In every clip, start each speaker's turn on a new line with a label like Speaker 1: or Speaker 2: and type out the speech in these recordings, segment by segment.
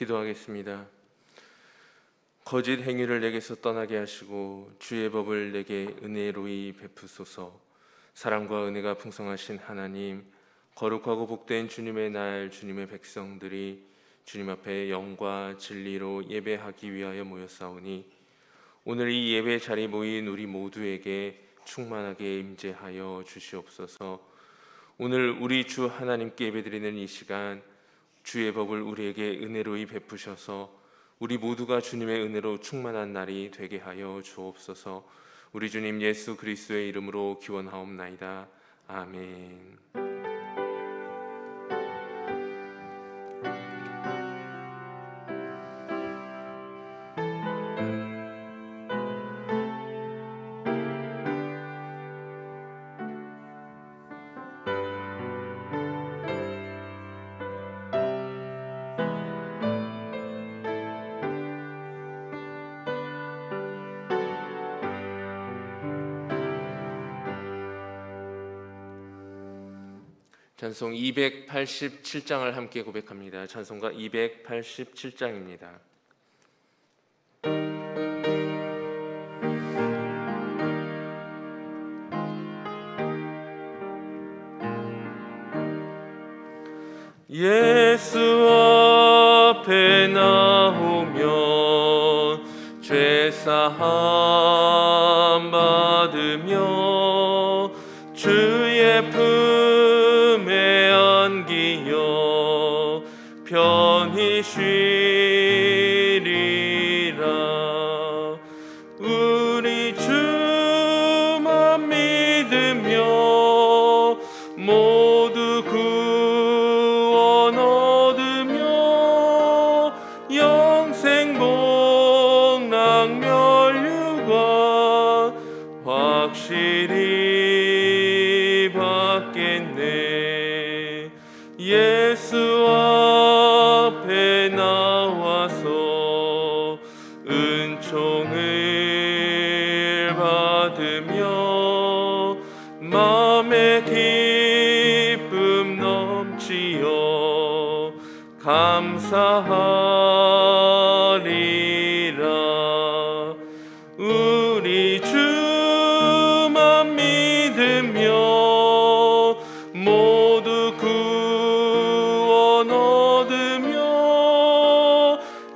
Speaker 1: 기도하겠습니다. 거짓 행위를 내게서 떠나게 하시고 주의 법을 내게 은혜로이 베푸소서. 사랑과 은혜가 풍성하신 하나님, 거룩하고 복된 주님의 날, 주님의 백성들이 주님 앞에 영과 진리로 예배하기 위하여 모였사오니 오늘 이 예배 자리에 모인 우리 모두에게 충만하게 임재하여 주시옵소서. 오늘 우리 주 하나님께 예배드리는 이 시간, 주의 법을 우리에게 은혜로이 베푸셔서 우리 모두가 주님의 은혜로 충만한 날이 되게 하여 주옵소서. 우리 주님 예수 그리스도의 이름으로 기원하옵나이다. 아멘. 찬송 287장을 함께 고백합니다. 찬송가 287장입니다. 예수 앞에 나오면 죄사함 받으며 주의 품에 안기어 편히 쉬리라. 우리 주만 믿으며 모두 구원 얻으며 영생 복락 멸류관 확실히 받겠네. 예수 앞에 나와서 은총을 받으며 마음의 기쁨 넘치어 감사하리라. 우리 주만 믿으며 모두 구원 얻으며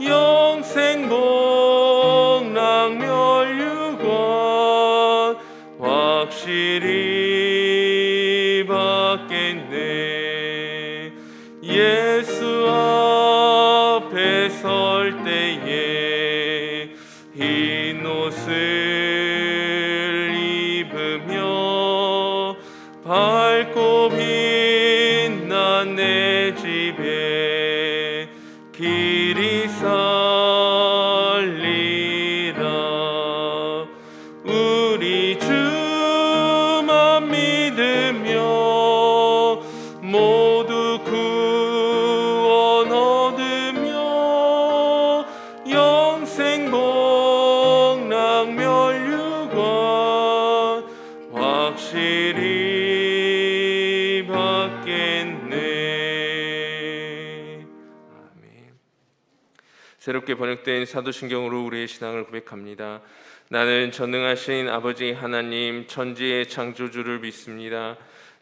Speaker 1: 영생 복락 멸류관 확실히 받겠네. 예수 앞에 설 때에 흰 옷을 입으며 밝고 빛난 내 집에 길이 살리라. 우리 주만 믿으며 모두 구원 얻으며 영생 복락 멸류관 확실히 받겠네. 아멘. 새롭게 번역된 사도신경으로 우리의 신앙을 고백합니다. 나는 전능하신 아버지 하나님 천지의 창조주를 믿습니다.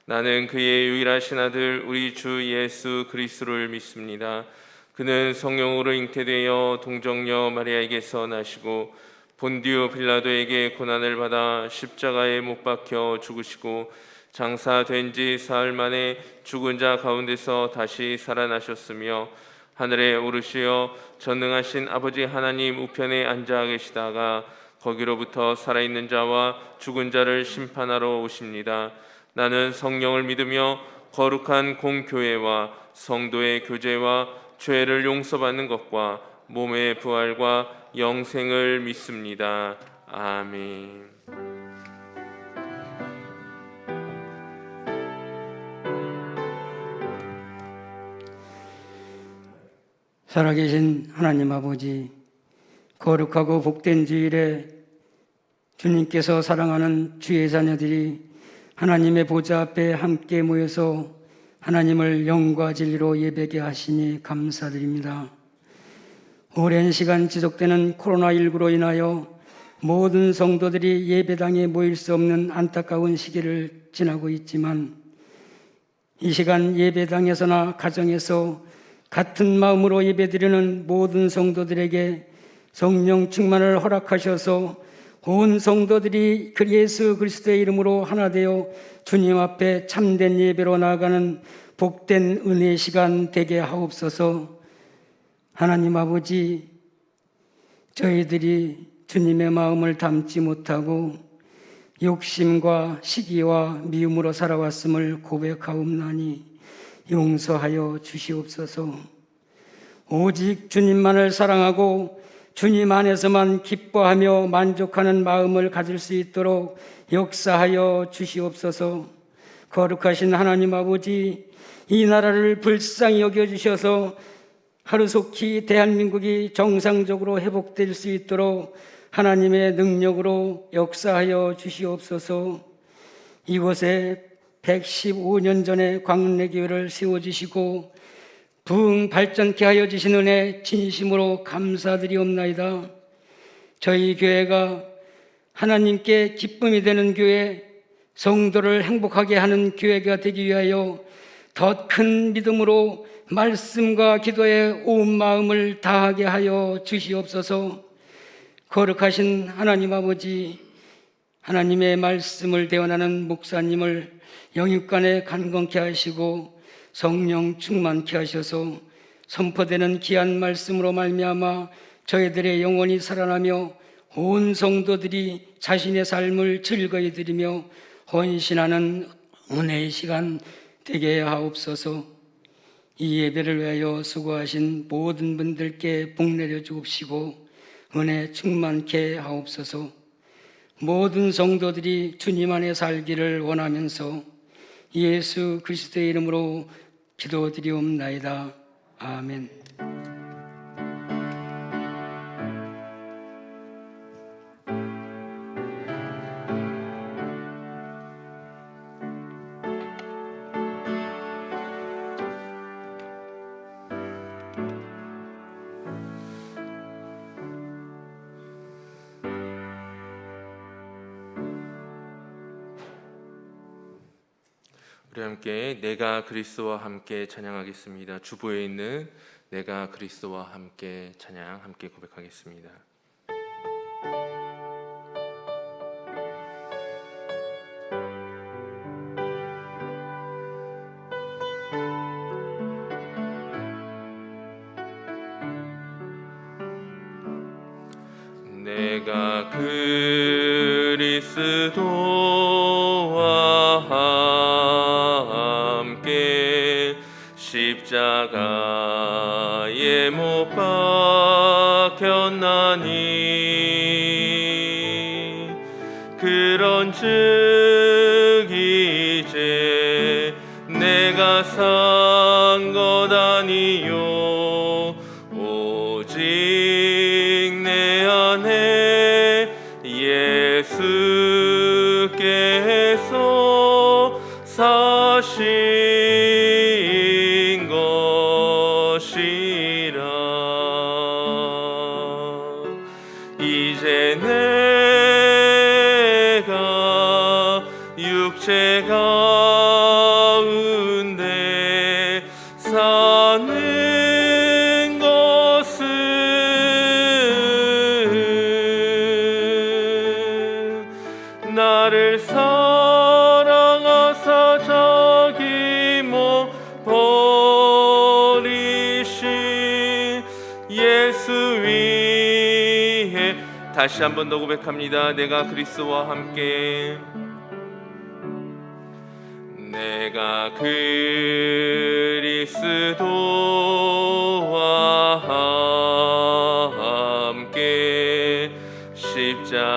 Speaker 1: 나는 그의 유일하신 아들 우리 주 예수 그리스도를 믿습니다. 그는 성령으로 잉태되어 동정녀 마리아에게서 나시고 본디오 빌라도에게 고난을 받아 십자가에 못 박혀 죽으시고 장사된 지 사흘 만에 죽은 자 가운데서 다시 살아나셨으며 하늘에 오르시어 전능하신 아버지 하나님 우편에 앉아 계시다가 거기로부터 살아있는 자와 죽은 자를 심판하러 오십니다. 나는 성령을 믿으며 거룩한 공교회와 성도의 교제와 죄를 용서받는 것과 몸의 부활과 영생을 믿습니다. 아멘.
Speaker 2: 살아계신 하나님 아버지, 거룩하고 복된 주일에 주님께서 사랑하는 주의 자녀들이 하나님의 보좌 앞에 함께 모여서 하나님을 영과 진리로 예배게 하시니 감사드립니다. 오랜 시간 지속되는 코로나19로 인하여 모든 성도들이 예배당에 모일 수 없는 안타까운 시기를 지나고 있지만 이 시간 예배당에서나 가정에서 같은 마음으로 예배드리는 모든 성도들에게 성령 충만을 허락하셔서 온 성도들이 예수 그리스도의 이름으로 하나 되어 주님 앞에 참된 예배로 나아가는 복된 은혜의 시간 되게 하옵소서. 하나님 아버지, 저희들이 주님의 마음을 담지 못하고 욕심과 시기와 미움으로 살아왔음을 고백하옵나니 용서하여 주시옵소서. 오직 주님만을 사랑하고 주님 안에서만 기뻐하며 만족하는 마음을 가질 수 있도록 역사하여 주시옵소서. 거룩하신 하나님 아버지, 이 나라를 불쌍히 여겨주셔서 하루속히 대한민국이 정상적으로 회복될 수 있도록 하나님의 능력으로 역사하여 주시옵소서. 이곳에 115년 전에 광운대교회를 세워주시고 부흥 발전케 하여 주신 은혜 진심으로 감사드리옵나이다. 저희 교회가 하나님께 기쁨이 되는 교회, 성도를 행복하게 하는 교회가 되기 위하여 더 큰 믿음으로 말씀과 기도에 온 마음을 다하게 하여 주시옵소서. 거룩하신 하나님 아버지, 하나님의 말씀을 대언하는 목사님을 영육간에 간건케 하시고 성령 충만케 하셔서 선포되는 귀한 말씀으로 말미암아 저희들의 영혼이 살아나며 온 성도들이 자신의 삶을 즐거이 드리며 헌신하는 은혜의 시간 되게 하옵소서. 이 예배를 위하여 수고하신 모든 분들께 복 내려 주옵시고 은혜 충만케 하옵소서. 모든 성도들이 주님 안에 살기를 원하면서 예수 그리스도의 이름으로 기도드리옵나이다. 아멘.
Speaker 1: 우리 함께 내가 그리스도와 함께 찬양하겠습니다. 주보에 있는 내가 그리스도와 함께 찬양 함께 고백하겠습니다. 내가 그리스도와 함께 십자가에 못 박혔나니 그런즉 이제 내가 산 것 아니요 오직 내 안에 예수께서 사신 것이라. 이제 내가 육체 가운데 사는 것은 나를 사랑하사 자기 못 버리신 예수 위에. 다시 한 번 더 고백합니다. 내가 그리스도와 함께, 내가 그리스도와 함께 십자가에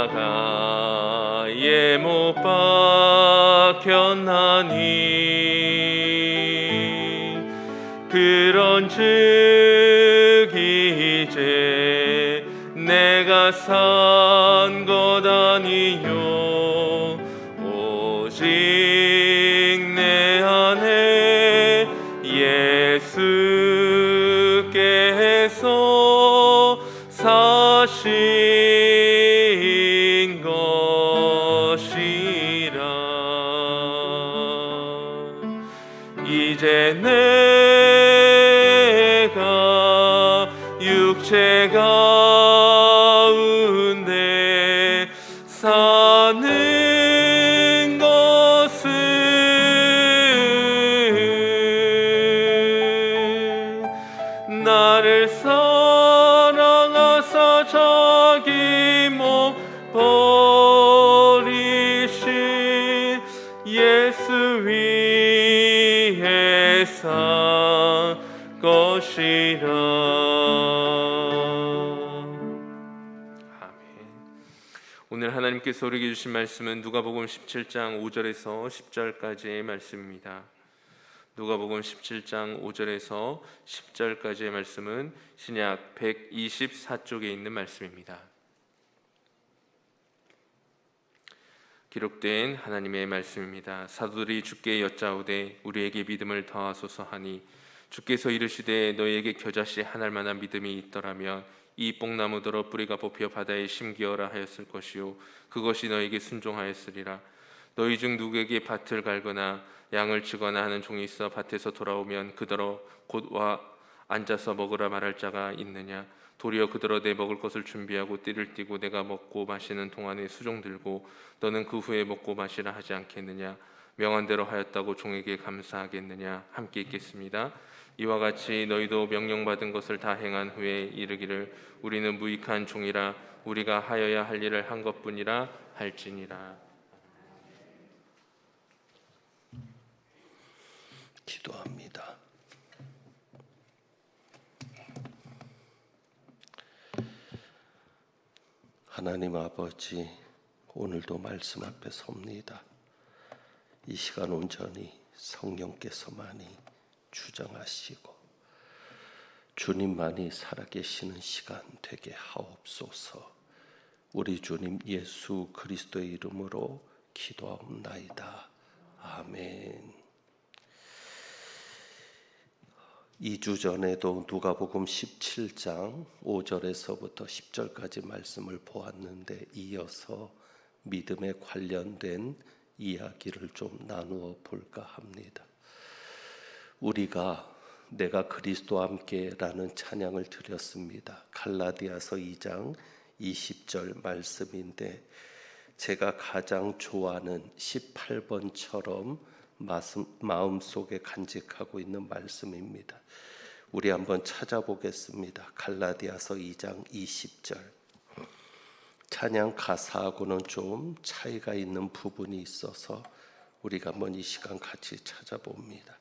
Speaker 1: 못 박혔나니 그런즉 이제 내가 산 것 아니요 오직 내 안에 예수께서 나를 사랑하사 자기 몸 버리신 예수 위에 산 것이라. 오늘 하나님께서 우리에게 주신 말씀은 누가복음 17장 5절에서 10절까지의 말씀입니다. 누가복음 17장 5절에서 10절까지의 말씀은 신약 124쪽에 있는 말씀입니다. 기록된 하나님의 말씀입니다. 사도들이 주께 여짜오되 우리에게 믿음을 더하소서 하니 주께서 이르시되 너희에게 겨자씨 한 알만한 믿음이 있더라면 이 뽕나무더러 뿌리가 뽑혀 바다에 심기어라 하였을 것이요 그것이 너희에게 순종하였으리라. 너희 중 누구에게 밭을 갈거나 양을 치거나 하는 종이 있어 밭에서 돌아오면 그더러 곧 와 앉아서 먹으라 말할 자가 있느냐? 도리어 그더러 내 먹을 것을 준비하고 띠를 띠고 내가 먹고 마시는 동안에 수종 들고 너는 그 후에 먹고 마시라 하지 않겠느냐? 명한 대로 하였다고 종에게 감사하겠느냐? 함께 읽겠습니다. 이와 같이 너희도 명령받은 것을 다 행한 후에 이르기를 우리는 무익한 종이라 우리가 하여야 할 일을 한 것뿐이라 할지니라.
Speaker 3: 기도합니다. 하나님 아버지, 오늘도 말씀 앞에 섭니다. 이 시간 온전히 성령께서만이 주장하시고 주님만이 살아계시는 시간 되게 하옵소서. 우리 주님 예수 그리스도의 이름으로 기도하옵나이다. 아멘. 2주 전에도 누가복음 17장 5절에서부터 10절까지 말씀을 보았는데 이어서 믿음에 관련된 이야기를 좀 나누어 볼까 합니다. 우리가 내가 그리스도와 함께라는 찬양을 드렸습니다. 갈라디아서 2장 20절 말씀인데 제가 가장 좋아하는 18번처럼 마음속에 간직하고 있는 말씀입니다. 우리 한번 찾아보겠습니다. 갈라디아서 2장 20절. 찬양 가사하고는 좀 차이가 있는 부분이 있어서 우리가 한번 이 시간 같이 찾아봅니다.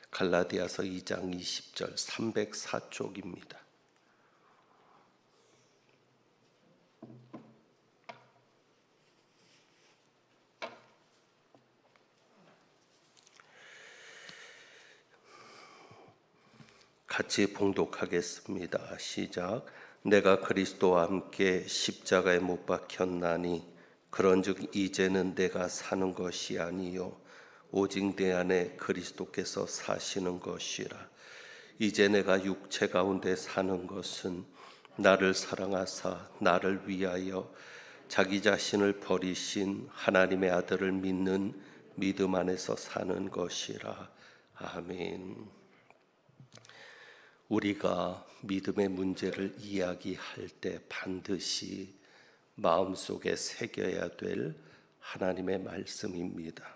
Speaker 3: 갈라디아서 2장 20절 304쪽입니다. 같이 봉독하겠습니다. 시작. 내가 그리스도와 함께 십자가에 못 박혔나니 그런즉 이제는 내가 사는 것이 아니요 오직 내 안에 그리스도께서 사시는 것이라. 이제 내가 육체 가운데 사는 것은 나를 사랑하사 나를 위하여 자기 자신을 버리신 하나님의 아들을 믿는 믿음 안에서 사는 것이라. 아멘. 우리가 믿음의 문제를 이야기할 때 반드시 마음속에 새겨야 될 하나님의 말씀입니다.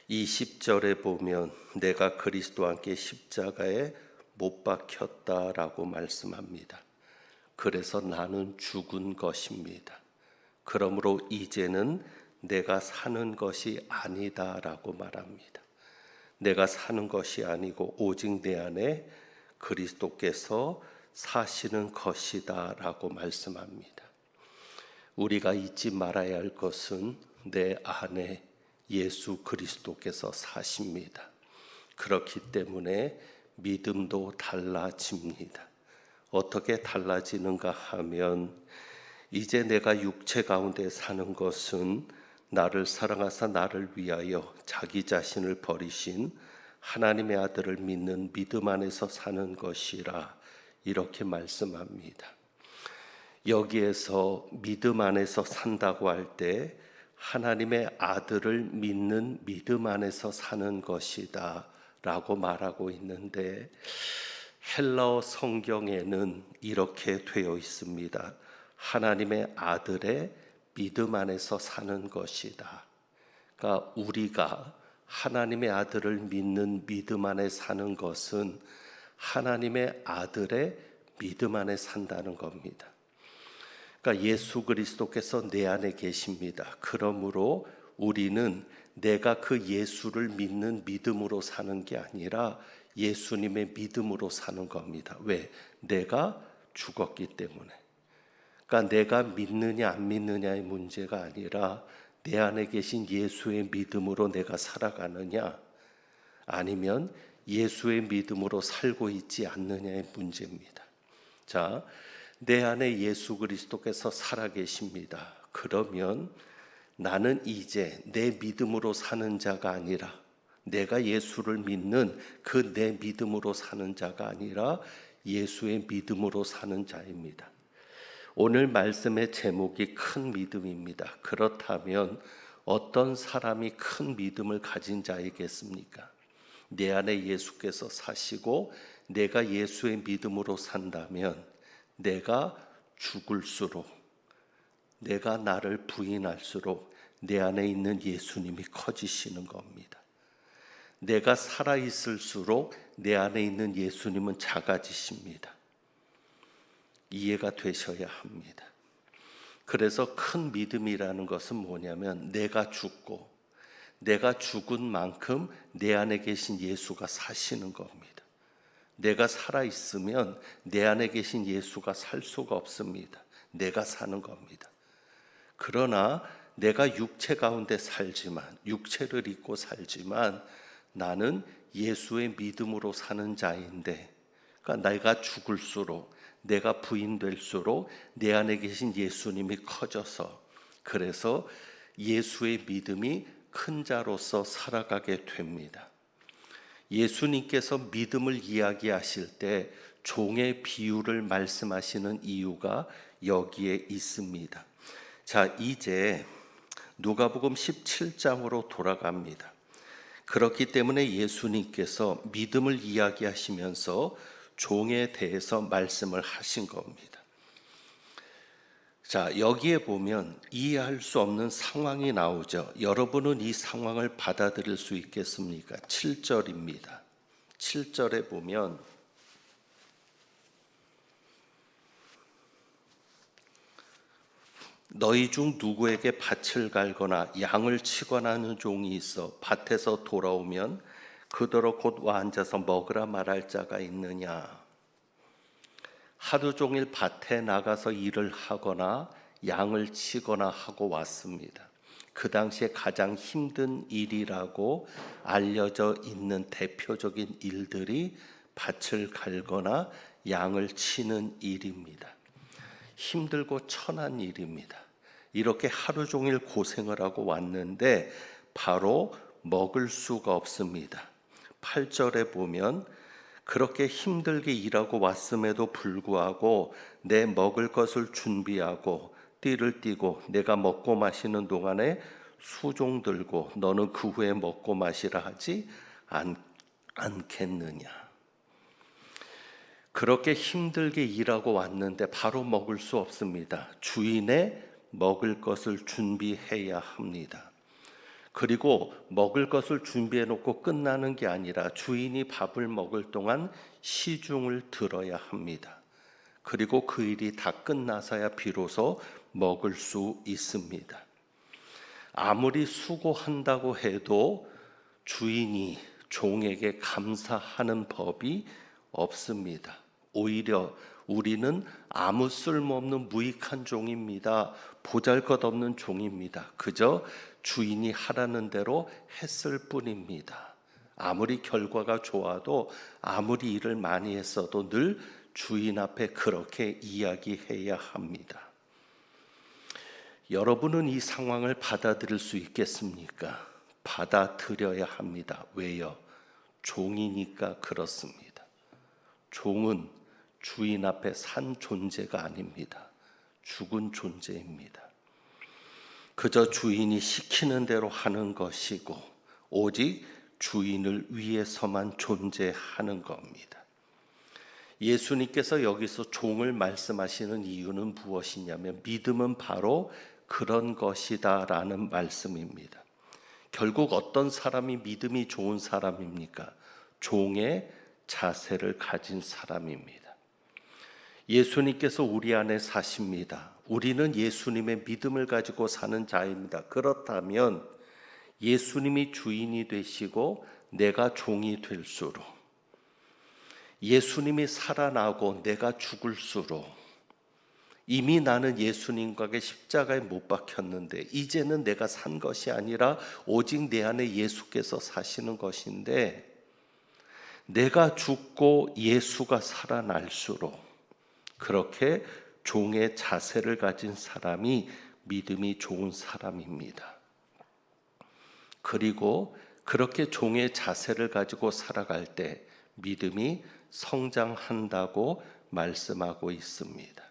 Speaker 3: 20절에 보면 내가 그리스도와 함께 십자가에 못 박혔다라고 말씀합니다. 그래서 나는 죽은 것입니다. 그러므로 이제는 내가 사는 것이 아니다라고 말합니다. 내가 사는 것이 아니고 오직 내 안에 그리스도께서 사시는 것이다 라고 말씀합니다. 우리가 잊지 말아야 할 것은 내 안에 예수 그리스도께서 사십니다. 그렇기 때문에 믿음도 달라집니다. 어떻게 달라지는가 하면 이제 내가 육체 가운데 사는 것은 나를 사랑하사 나를 위하여 자기 자신을 버리신 하나님의 아들을 믿는 믿음 안에서 사는 것이라 이렇게 말씀합니다. 여기에서 믿음 안에서 산다고 할 때 하나님의 아들을 믿는 믿음 안에서 사는 것이다 라고 말하고 있는데 헬라어 성경에는 이렇게 되어 있습니다. 하나님의 아들의 믿음 안에서 사는 것이다. 그러니까 우리가 하나님의 아들을 믿는 믿음 안에 사는 것은 하나님의 아들의 믿음 안에 산다는 겁니다. 그러니까 예수 그리스도께서 내 안에 계십니다. 그러므로 우리는 내가 그 예수를 믿는 믿음으로 사는 게 아니라 예수님의 믿음으로 사는 겁니다. 왜? 내가 죽었기 때문에. 그러니까 내가 믿느냐 안 믿느냐의 문제가 아니라 내 안에 계신 예수의 믿음으로 내가 살아가느냐 아니면 예수의 믿음으로 살고 있지 않느냐의 문제입니다. 자, 내 안에 예수 그리스도께서 살아계십니다. 그러면 나는 이제 내 믿음으로 사는 자가 아니라 내가 예수를 믿는 그 내 믿음으로 사는 자가 아니라 예수의 믿음으로 사는 자입니다. 오늘 말씀의 제목이 큰 믿음입니다. 그렇다면 어떤 사람이 큰 믿음을 가진 자이겠습니까? 내 안에 예수께서 사시고 내가 예수의 믿음으로 산다면 내가 죽을수록 내가 나를 부인할수록 내 안에 있는 예수님이 커지시는 겁니다. 내가 살아있을수록 내 안에 있는 예수님은 작아지십니다. 이해가 되셔야 합니다. 그래서 큰 믿음이라는 것은 뭐냐면 내가 죽고 내가 죽은 만큼 내 안에 계신 예수가 사시는 겁니다. 내가 살아있으면 내 안에 계신 예수가 살 수가 없습니다. 내가 사는 겁니다. 그러나 내가 육체 가운데 살지만 육체를 입고 살지만 나는 예수의 믿음으로 사는 자인데 그러니까 내가 죽을수록 내가 부인될수록 내 안에 계신 예수님이 커져서 그래서 예수의 믿음이 큰 자로서 살아가게 됩니다. 예수님께서 믿음을 이야기하실 때 종의 비유를 말씀하시는 이유가 여기에 있습니다. 자, 이제 누가복음 17장으로 돌아갑니다. 그렇기 때문에 예수님께서 믿음을 이야기하시면서 종에 대해서 말씀을 하신 겁니다. 자, 여기에 보면 이해할 수 없는 상황이 나오죠. 여러분은 이 상황을 받아들일 수 있겠습니까? 7절입니다. 7절에 보면 너희 중 누구에게 밭을 갈거나 양을 치거나 하는 종이 있어 밭에서 돌아오면 그더러 곧 와 앉아서 먹으라 말할 자가 있느냐? 하루 종일 밭에 나가서 일을 하거나 양을 치거나 하고 왔습니다. 그 당시에 가장 힘든 일이라고 알려져 있는 대표적인 일들이 밭을 갈거나 양을 치는 일입니다. 힘들고 천한 일입니다. 이렇게 하루 종일 고생을 하고 왔는데 바로 먹을 수가 없습니다. 8절에 보면 그렇게 힘들게 일하고 왔음에도 불구하고 내 먹을 것을 준비하고 띠를 띠고 내가 먹고 마시는 동안에 수종 들고 너는 그 후에 먹고 마시라 하지 않겠느냐. 그렇게 힘들게 일하고 왔는데 바로 먹을 수 없습니다. 주인의 먹을 것을 준비해야 합니다. 그리고 먹을 것을 준비해 놓고 끝나는 게 아니라 주인이 밥을 먹을 동안 시중을 들어야 합니다. 그리고 그 일이 다 끝나서야 비로소 먹을 수 있습니다. 아무리 수고한다고 해도 주인이 종에게 감사하는 법이 없습니다. 오히려 우리는 아무 쓸모없는 무익한 종입니다. 보잘것없는 종입니다. 그저 주인이 하라는 대로 했을 뿐입니다. 아무리 결과가 좋아도 아무리 일을 많이 했어도 늘 주인 앞에 그렇게 이야기해야 합니다. 여러분은 이 상황을 받아들일 수 있겠습니까? 받아들여야 합니다. 왜요? 종이니까 그렇습니다. 종은 주인 앞에 산 존재가 아닙니다. 죽은 존재입니다. 그저 주인이 시키는 대로 하는 것이고 오직 주인을 위해서만 존재하는 겁니다. 예수님께서 여기서 종을 말씀하시는 이유는 무엇이냐면 믿음은 바로 그런 것이다 라는 말씀입니다. 결국 어떤 사람이 믿음이 좋은 사람입니까? 종의 자세를 가진 사람입니다. 예수님께서 우리 안에 사십니다. 우리는 예수님의 믿음을 가지고 사는 자입니다. 그렇다면 예수님이 주인이 되시고 내가 종이 될수록, 예수님이 살아나고 내가 죽을수록, 이미 나는 예수님과 십자가에 못 박혔는데 이제는 내가 산 것이 아니라 오직 내 안에 예수께서 사시는 것인데, 내가 죽고 예수가 살아날수록 그렇게 종의 자세를 가진 사람이 믿음이 좋은 사람입니다. 그리고 그렇게 종의 자세를 가지고 살아갈 때 믿음이 성장한다고 말씀하고 있습니다.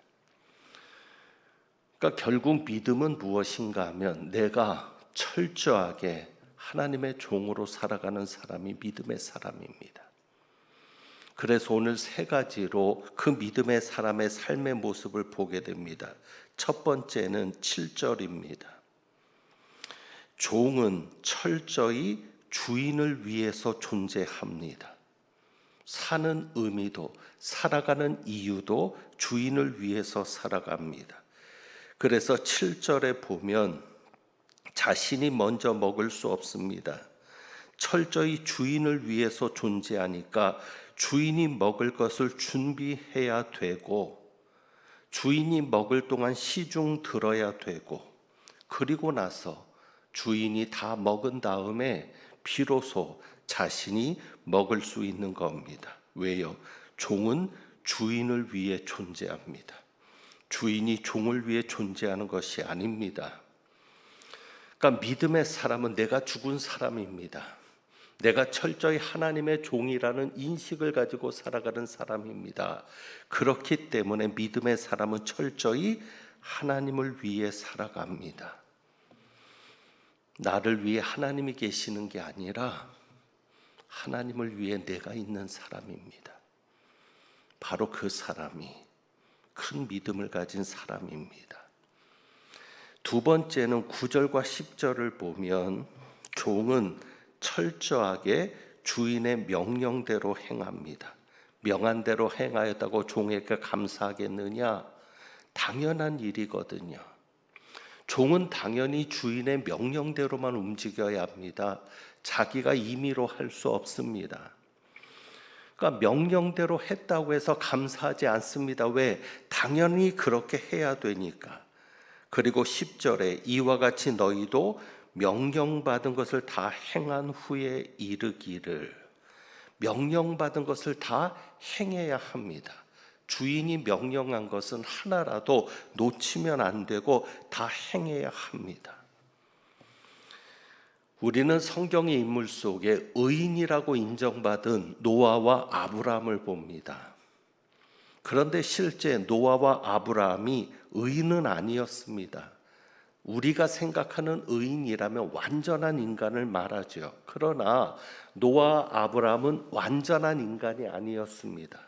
Speaker 3: 그러니까 결국 믿음은 무엇인가 하면 내가 철저하게 하나님의 종으로 살아가는 사람이 믿음의 사람입니다. 그래서 오늘 세 가지로 그 믿음의 사람의 삶의 모습을 보게 됩니다. 첫 번째는 7절입니다. 종은 철저히 주인을 위해서 존재합니다. 사는 의미도 살아가는 이유도 주인을 위해서 살아갑니다. 그래서 7절에 보면 자신이 먼저 먹을 수 없습니다. 철저히 주인을 위해서 존재하니까 주인이 먹을 것을 준비해야 되고, 주인이 먹을 동안 시중 들어야 되고, 그리고 나서 주인이 다 먹은 다음에 비로소 자신이 먹을 수 있는 겁니다. 왜요? 종은 주인을 위해 존재합니다. 주인이 종을 위해 존재하는 것이 아닙니다. 그러니까 믿음의 사람은 내가 죽은 사람입니다. 내가 철저히 하나님의 종이라는 인식을 가지고 살아가는 사람입니다. 그렇기 때문에 믿음의 사람은 철저히 하나님을 위해 살아갑니다. 나를 위해 하나님이 계시는 게 아니라 하나님을 위해 내가 있는 사람입니다. 바로 그 사람이 큰 믿음을 가진 사람입니다. 두 번째는 9절과 10절을 보면 종은 철저하게 주인의 명령대로 행합니다. 명한 대로 행하였다고 종에게 감사하겠느냐? 당연한 일이거든요. 종은 당연히 주인의 명령대로만 움직여야 합니다. 자기가 임의로 할 수 없습니다. 그러니까 명령대로 했다고 해서 감사하지 않습니다. 왜? 당연히 그렇게 해야 되니까. 그리고 10절에 이와 같이 너희도 명령받은 것을 다 행한 후에 이르기를, 명령받은 것을 다 행해야 합니다. 주인이 명령한 것은 하나라도 놓치면 안 되고 다 행해야 합니다. 우리는 성경의 인물 속에 의인이라고 인정받은 노아와 아브라함을 봅니다. 그런데 실제 노아와 아브라함이 의인은 아니었습니다. 우리가 생각하는 의인이라면 완전한 인간을 말하죠. 그러나 노아와 아브라함은 완전한 인간이 아니었습니다.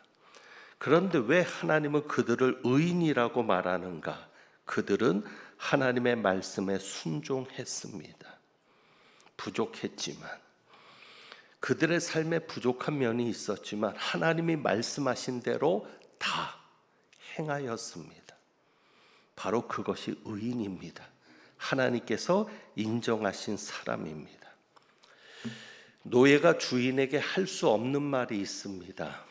Speaker 3: 그런데 왜 하나님은 그들을 의인이라고 말하는가? 그들은 하나님의 말씀에 순종했습니다. 부족했지만, 그들의 삶에 부족한 면이 있었지만 하나님이 말씀하신 대로 다 행하였습니다. 바로 그것이 의인입니다. 하나님께서 인정하신 사람입니다. 노예가 주인에게 할 수 없는 말이 있습니다.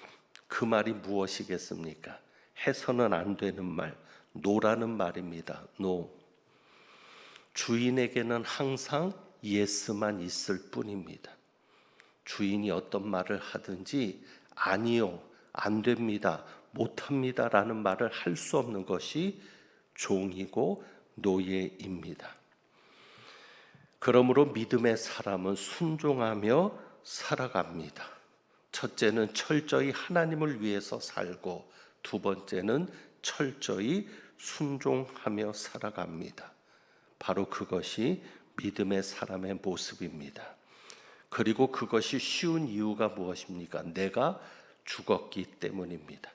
Speaker 3: 그 말이 무엇이겠습니까? 해서는 안 되는 말, 노라는 말입니다. 노. 주인에게는 항상 예스만 있을 뿐입니다. 주인이 어떤 말을 하든지 아니요, 안 됩니다, 못합니다 라는 말을 할 수 없는 것이 종이고 노예입니다. 그러므로 믿음의 사람은 순종하며 살아갑니다. 첫째는 철저히 하나님을 위해서 살고, 두 번째는 철저히 순종하며 살아갑니다. 바로 그것이 믿음의 사람의 모습입니다. 그리고 그것이 쉬운 이유가 무엇입니까? 내가 죽었기 때문입니다.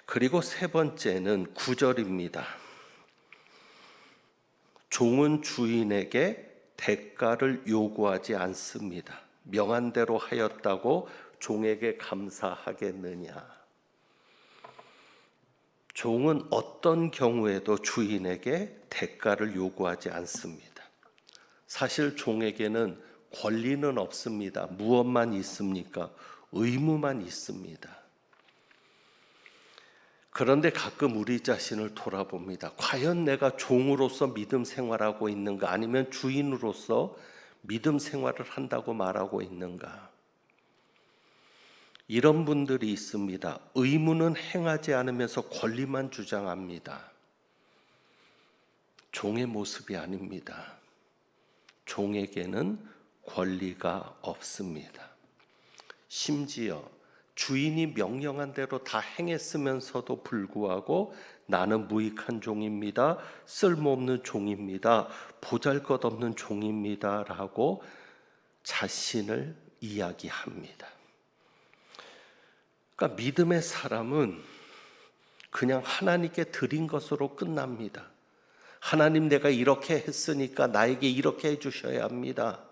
Speaker 3: 그리고 세 번째는 9절입니다. 종은 주인에게 대가를 요구하지 않습니다. 명한 대로 하였다고 종에게 감사하겠느냐? 종은 어떤 경우에도 주인에게 대가를 요구하지 않습니다. 사실 종에게는 권리는 없습니다. 무엇만 있습니까? 의무만 있습니다. 그런데 가끔 우리 자신을 돌아봅니다. 과연 내가 종으로서 믿음 생활하고 있는가? 아니면 주인으로서 믿음 생활을 한다고 말하고 있는가? 이런 분들이 있습니다. 의무는 행하지 않으면서 권리만 주장합니다. 종의 모습이 아닙니다. 종에게는 권리가 없습니다. 심지어 주인이 명령한 대로 다 행했으면서도 불구하고 나는 무익한 종입니다. 쓸모없는 종입니다. 보잘것없는 종입니다. 라고 자신을 이야기합니다. 그러니까 믿음의 사람은 그냥 하나님께 드린 것으로 끝납니다. 하나님, 내가 이렇게 했으니까 나에게 이렇게 해주셔야 합니다.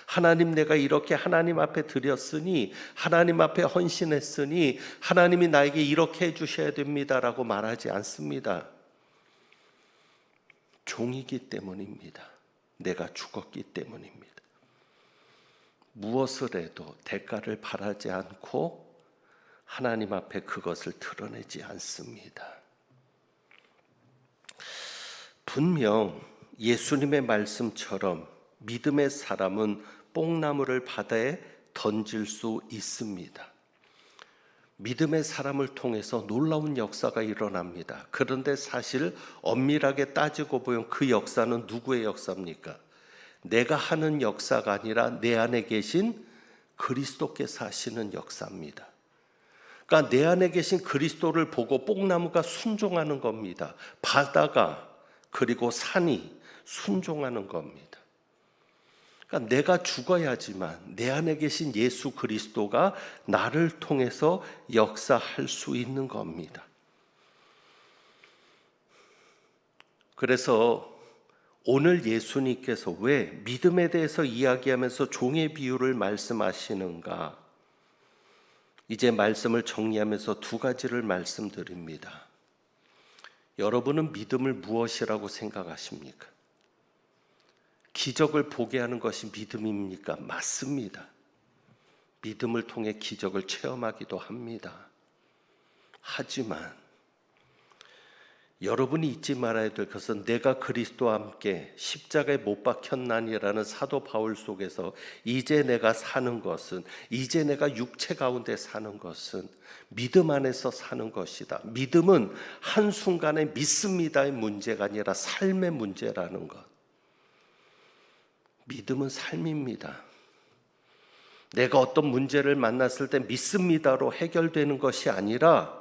Speaker 3: 하나님, 내가 이렇게 하나님 앞에 드렸으니, 하나님 앞에 헌신했으니 하나님이 나에게 이렇게 해주셔야 됩니다라고 말하지 않습니다. 종이기 때문입니다. 내가 죽었기 때문입니다. 무엇을 해도 대가를 바라지 않고 하나님 앞에 그것을 드러내지 않습니다. 분명 예수님의 말씀처럼 믿음의 사람은 뽕나무를 바다에 던질 수 있습니다. 믿음의 사람을 통해서 놀라운 역사가 일어납니다. 그런데 사실 엄밀하게 따지고 보면 그 역사는 누구의 역사입니까? 내가 하는 역사가 아니라 내 안에 계신 그리스도께서 하시는 역사입니다. 그러니까 내 안에 계신 그리스도를 보고 뽕나무가 순종하는 겁니다. 바다가 그리고 산이 순종하는 겁니다. 그러니까 내가 죽어야지만 내 안에 계신 예수 그리스도가 나를 통해서 역사할 수 있는 겁니다. 그래서 오늘 예수님께서 왜 믿음에 대해서 이야기하면서 종의 비유를 말씀하시는가? 이제 말씀을 정리하면서 두 가지를 말씀드립니다. 여러분은 믿음을 무엇이라고 생각하십니까? 기적을 보게 하는 것이 믿음입니까? 맞습니다. 믿음을 통해 기적을 체험하기도 합니다. 하지만 여러분이 잊지 말아야 될 것은 내가 그리스도와 함께 십자가에 못 박혔나니라는 사도 바울 속에서 이제 내가 사는 것은, 이제 내가 육체 가운데 사는 것은 믿음 안에서 사는 것이다. 믿음은 한순간에 믿습니다의 문제가 아니라 삶의 문제라는 것. 믿음은 삶입니다. 내가 어떤 문제를 만났을 때 믿습니다로 해결되는 것이 아니라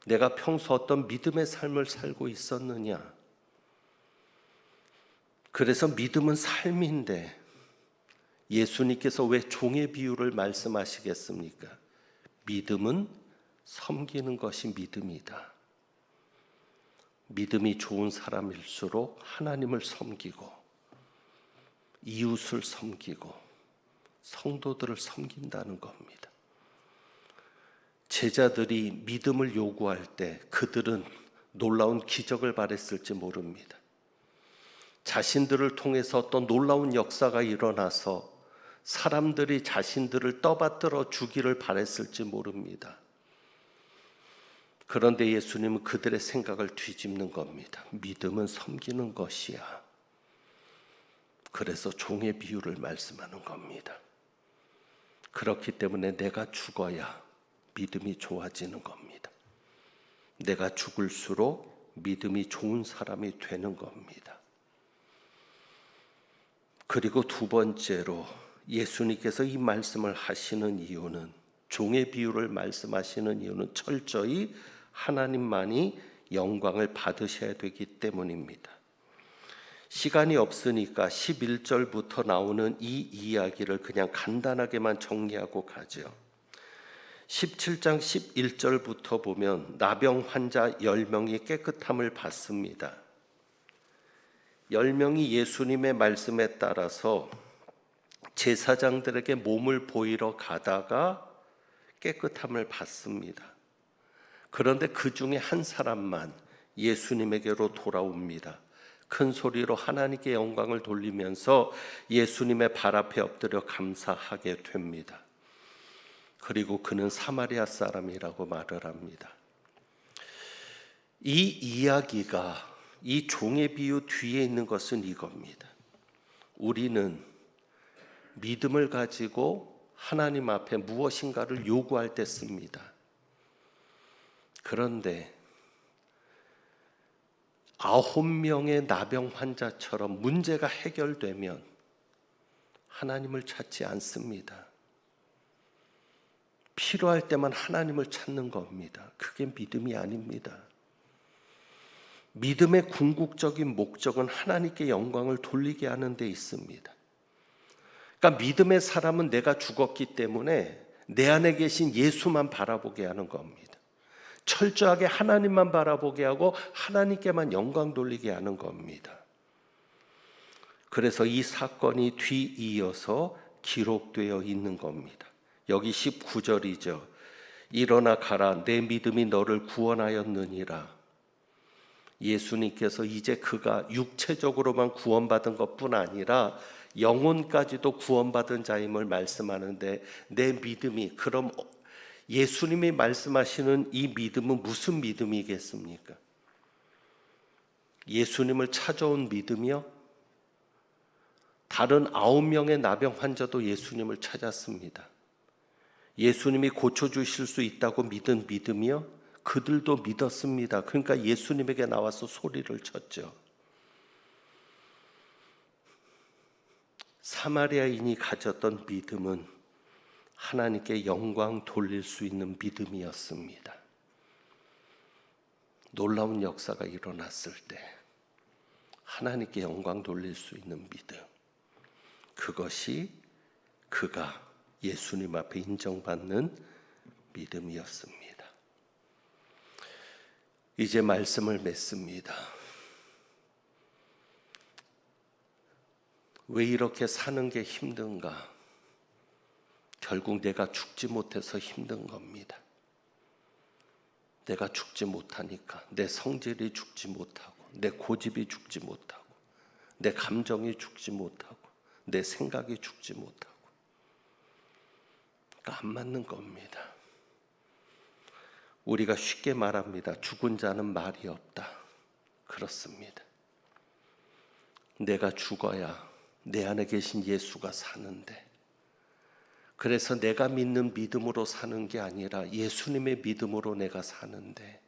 Speaker 3: 내가 평소 어떤 믿음의 삶을 살고 있었느냐. 그래서 믿음은 삶인데 예수님께서 왜 종의 비유를 말씀하시겠습니까? 믿음은 섬기는 것이 믿음이다. 믿음이 좋은 사람일수록 하나님을 섬기고 이웃을 섬기고 성도들을 섬긴다는 겁니다. 제자들이 믿음을 요구할 때 그들은 놀라운 기적을 바랬을지 모릅니다. 자신들을 통해서 어떤 놀라운 역사가 일어나서 사람들이 자신들을 떠받들어 주기를 바랬을지 모릅니다. 그런데 예수님은 그들의 생각을 뒤집는 겁니다. 믿음은 섬기는 것이야. 그래서 종의 비유를 말씀하는 겁니다. 그렇기 때문에 내가 죽어야 믿음이 좋아지는 겁니다. 내가 죽을수록 믿음이 좋은 사람이 되는 겁니다. 그리고 두 번째로 예수님께서 이 말씀을 하시는 이유는, 종의 비유를 말씀하시는 이유는 철저히 하나님만이 영광을 받으셔야 되기 때문입니다. 시간이 없으니까 11절부터 나오는 이 이야기를 그냥 간단하게만 정리하고 가죠. 17장 11절부터 보면 나병 환자 10명이 깨끗함을 받습니다. 10명이 예수님의 말씀에 따라서 제사장들에게 몸을 보이러 가다가 깨끗함을 받습니다. 그런데 그 중에 한 사람만 예수님에게로 돌아옵니다. 큰 소리로 하나님께 영광을 돌리면서 예수님의 발 앞에 엎드려 감사하게 됩니다. 그리고 그는 사마리아 사람이라고 말을 합니다. 이 이야기가, 이 종의 비유 뒤에 있는 것은 이겁니다. 우리는 믿음을 가지고 하나님 앞에 무엇인가를 요구할 때 씁니다. 그런데 9명의 나병 환자처럼 문제가 해결되면 하나님을 찾지 않습니다. 필요할 때만 하나님을 찾는 겁니다. 그게 믿음이 아닙니다. 믿음의 궁극적인 목적은 하나님께 영광을 돌리게 하는 데 있습니다. 그러니까 믿음의 사람은 내가 죽었기 때문에 내 안에 계신 예수만 바라보게 하는 겁니다. 철저하게 하나님만 바라보게 하고 하나님께만 영광 돌리게 하는 겁니다. 그래서 이 사건이 뒤이어서 기록되어 있는 겁니다. 여기 19절이죠. 일어나 가라, 내 믿음이 너를 구원하였느니라. 예수님께서 이제 그가 육체적으로만 구원받은 것뿐 아니라 영혼까지도 구원받은 자임을 말씀하는데, 내 믿음이, 그럼 예수님이 말씀하시는 이 믿음은 무슨 믿음이겠습니까? 예수님을 찾아온 믿음이요? 다른 9명의 나병 환자도 예수님을 찾았습니다. 예수님이 고쳐주실 수 있다고 믿은 믿음이요? 그들도 믿었습니다. 그러니까 예수님에게 나와서 소리를 쳤죠. 사마리아인이 가졌던 믿음은 하나님께 영광 돌릴 수 있는 믿음이었습니다. 놀라운 역사가 일어났을 때 하나님께 영광 돌릴 수 있는 믿음, 그것이 그가 예수님 앞에 인정받는 믿음이었습니다. 이제 말씀을 맺습니다. 왜 이렇게 사는 게 힘든가? 결국 내가 죽지 못해서 힘든 겁니다. 내가 죽지 못하니까, 내 성질이 죽지 못하고, 내 고집이 죽지 못하고, 내 감정이 죽지 못하고, 내 생각이 죽지 못하고, 그러니까 안 맞는 겁니다. 우리가 쉽게 말합니다. 죽은 자는 말이 없다. 그렇습니다. 내가 죽어야 내 안에 계신 예수가 사는데, 그래서 내가 믿는 믿음으로 사는 게 아니라 예수님의 믿음으로 내가 사는데,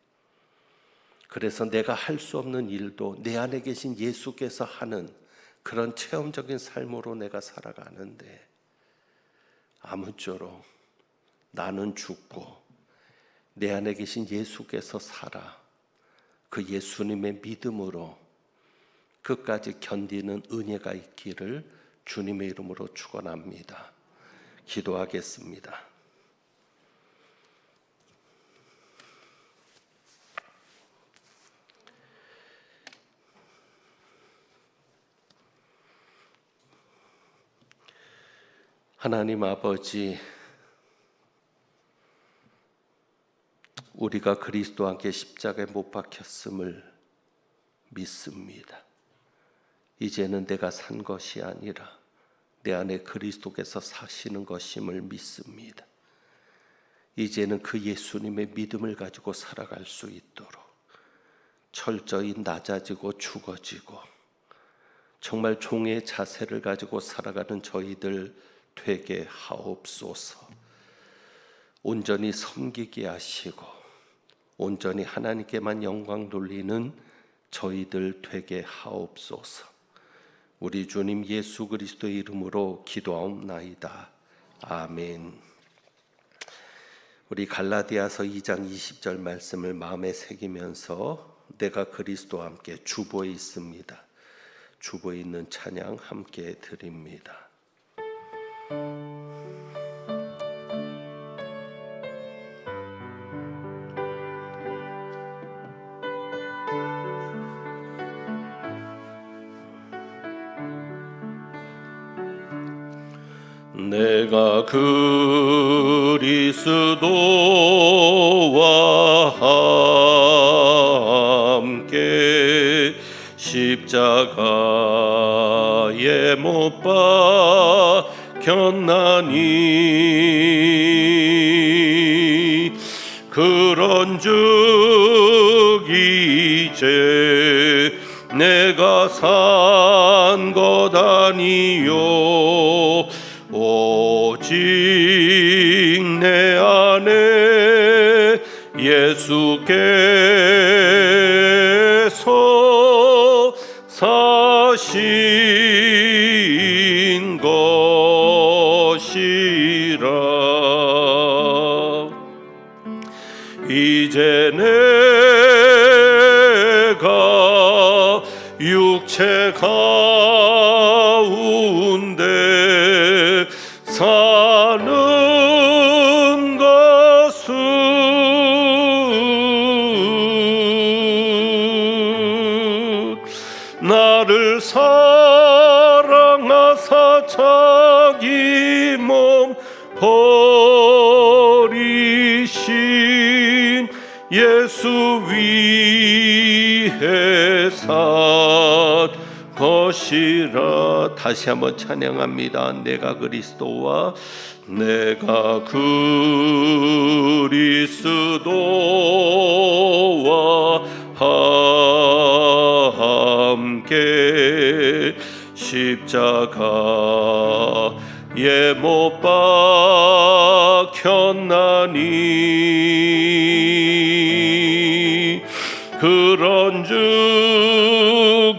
Speaker 3: 그래서 내가 할 수 없는 일도 내 안에 계신 예수께서 하는 그런 체험적인 삶으로 내가 살아가는데, 아무쪼록 나는 죽고 내 안에 계신 예수께서 살아, 그 예수님의 믿음으로 끝까지 견디는 은혜가 있기를 주님의 이름으로 축원합니다. 기도하겠습니다. 하나님 아버지, 우리가 그리스도와 함께 십자가에 못 박혔음을 믿습니다. 이제는 내가 산 것이 아니라 내 안에 그리스도께서 사시는 것임을 믿습니다. 이제는 그 예수님의 믿음을 가지고 살아갈 수 있도록 철저히 낮아지고 죽어지고 정말 종의 자세를 가지고 살아가는 저희들 되게 하옵소서. 온전히 섬기게 하시고 온전히 하나님께만 영광 돌리는 저희들 되게 하옵소서. 우리 주님 예수 그리스도의 이름으로 기도하옵나이다. 아멘. 우리 갈라디아서 2장 20절 말씀을 마음에 새기면서 내가 그리스도와 함께 주보에 있습니다. 주보에 있는 찬양 함께 드립니다. 내가 그리스도와 함께 십자가에 못 박혔나니 그런즉 이제 내가 산 것 아니요 오직 내 안에 예수께서 사신 것이라. 이제 내가 육체 가운데 사는 것은 나를 사랑하사 자기 몸 버리신 예수 위에 산 것이라. 다시 한번 찬양합니다. 내가 그리스도와 함께 십자가에 못 박혔나니 그런즉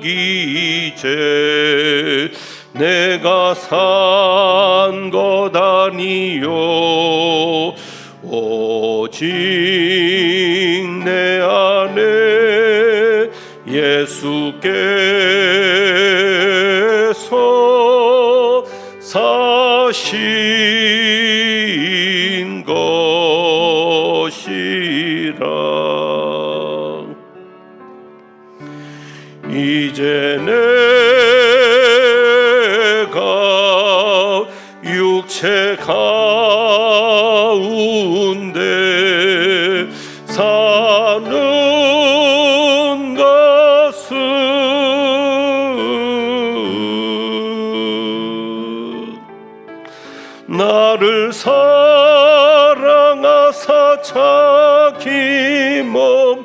Speaker 3: 이제 내가 산 것 아니요 오직 내 안에 예수께서 사신 것이라. 이제 내가 육체 가운데 사는 것은 나를 사랑하사 자기 몸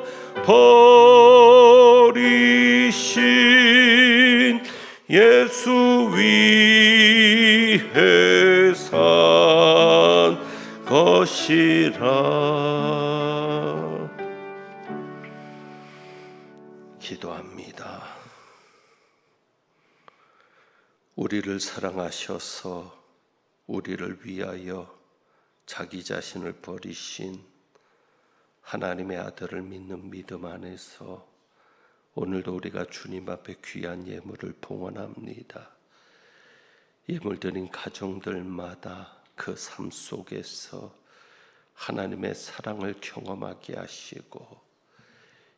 Speaker 3: 버리신 예수 위에 산 것이라. 기도합니다. 우리를 사랑하셔서 우리를 위하여 자기 자신을 버리신 하나님의 아들을 믿는 믿음 안에서 오늘도 우리가 주님 앞에 귀한 예물을 봉헌합니다. 예물 드린 가정들마다 그 삶 속에서 하나님의 사랑을 경험하게 하시고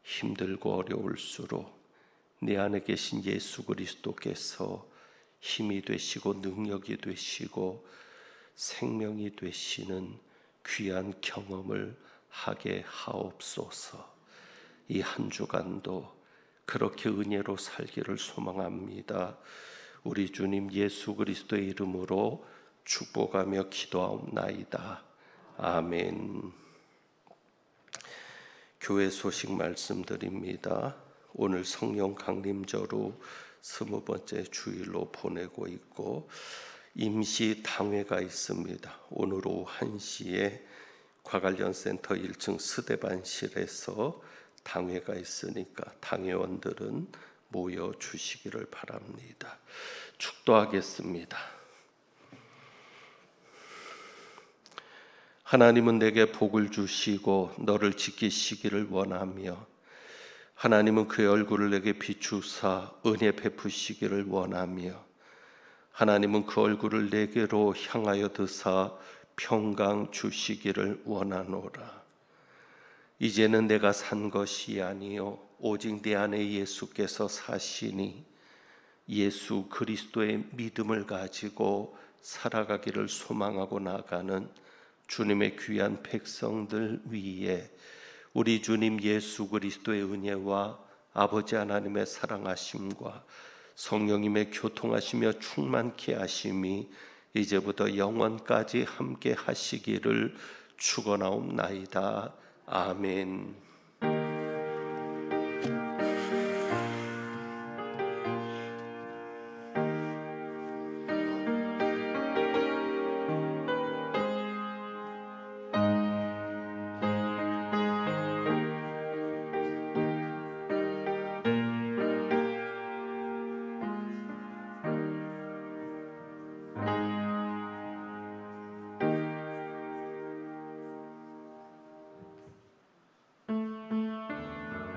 Speaker 3: 힘들고 어려울수록 내 안에 계신 예수 그리스도께서 힘이 되시고 능력이 되시고 생명이 되시는 귀한 경험을 하게 하옵소서. 이 한 주간도 그렇게 은혜로 살기를 소망합니다. 우리 주님 예수 그리스도의 이름으로 축복하며 기도하옵나이다. 아멘. 교회 소식 말씀드립니다. 오늘 성령 강림절후 20번째 주일로 보내고 있고 임시 당회가 있습니다. 오늘 오후 1시에 과관련센터 1층 스데반실에서 당회가 있으니까 당회원들은 모여 주시기를 바랍니다. 축도하겠습니다. 하나님은 내게 복을 주시고 너를 지키시기를 원하며 하나님은 그의 얼굴을 내게 비추사 은혜 베푸시기를 원하며 하나님은 그 얼굴을 내게로 향하여 드사 평강 주시기를 원하노라. 이제는 내가 산 것이 아니요 오직 내 안에 예수께서 사시니 예수 그리스도의 믿음을 가지고 살아가기를 소망하고 나아가는 주님의 귀한 백성들 위에 우리 주님 예수 그리스도의 은혜와 아버지 하나님의 사랑하심과 성령님의 교통하시며 충만케 하심이 이제부터 영원까지 함께 하시기를 축원하옵나이다. 아멘.